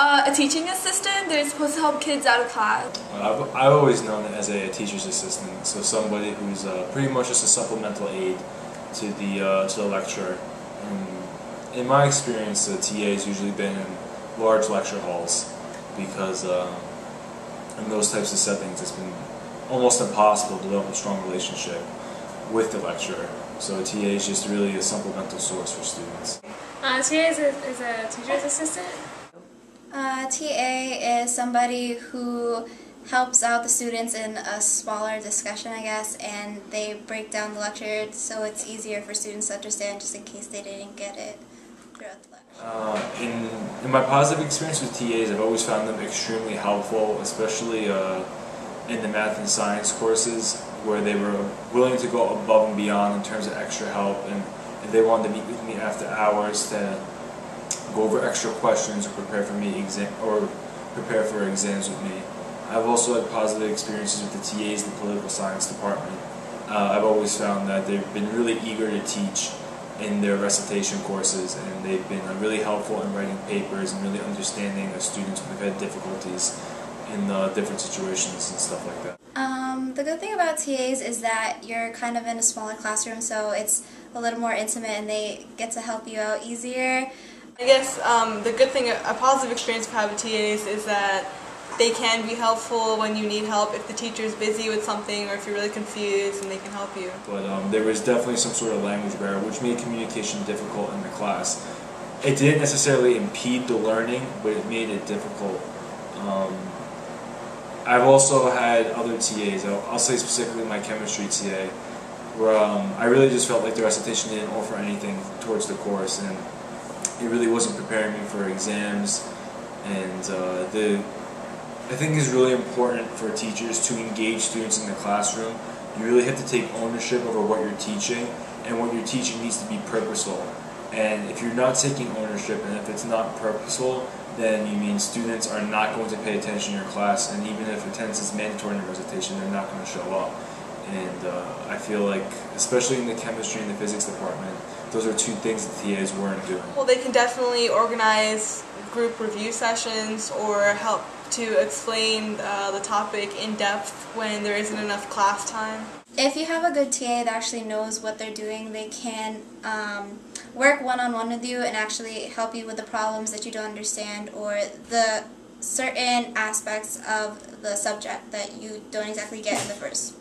A teaching assistant. They're supposed to help kids out of class. I've always known it as a teacher's assistant, so somebody who's pretty much just a supplemental aid to the lecturer. In my experience, the TA has usually been in large lecture halls because in those types of settings it's been almost impossible to develop a strong relationship with the lecturer. So a TA is just really a supplemental source for students. TA is a teacher's assistant. TA is somebody who helps out the students in a smaller discussion, I guess, and they break down the lecture so it's easier for students to understand just in case they didn't get it throughout the lecture. In my positive experience with TAs, I've always found them extremely helpful, especially in the math and science courses, where they were willing to go above and beyond in terms of extra help, and if they wanted to meet with me after hours to go over extra questions or prepare for exams with me. I've also had positive experiences with the TAs in the political science department. I've always found that they've been really eager to teach in their recitation courses, and they've been really helpful in writing papers and really understanding the students who've had difficulties in different situations and stuff like that. The good thing about TAs is that you're kind of in a smaller classroom, so it's a little more intimate and they get to help you out easier. I guess the good thing, a positive experience of having TAs is that they can be helpful when you need help if the teacher's busy with something or if you're really confused, and they can help you. But there was definitely some sort of language barrier which made communication difficult in the class. It didn't necessarily impede the learning, but it made it difficult. I've also had other TAs, I'll say specifically my chemistry TA, where I really just felt like the recitation didn't offer anything towards the course, and it really wasn't preparing me for exams. And I think it's really important for teachers to engage students in the classroom. You really have to take ownership over what you're teaching, and what you're teaching needs to be purposeful. And if you're not taking ownership, and if it's not purposeful, then you mean students are not going to pay attention in your class, and even if attendance is mandatory in the recitation, they're not going to show up. And I feel like, especially in the chemistry and the physics department, those are two things that TAs weren't doing. Well, they can definitely organize group review sessions or help to explain the topic in depth when there isn't enough class time. If you have a good TA that actually knows what they're doing, they can work one-on-one with you and actually help you with the problems that you don't understand or the certain aspects of the subject that you don't exactly get in the first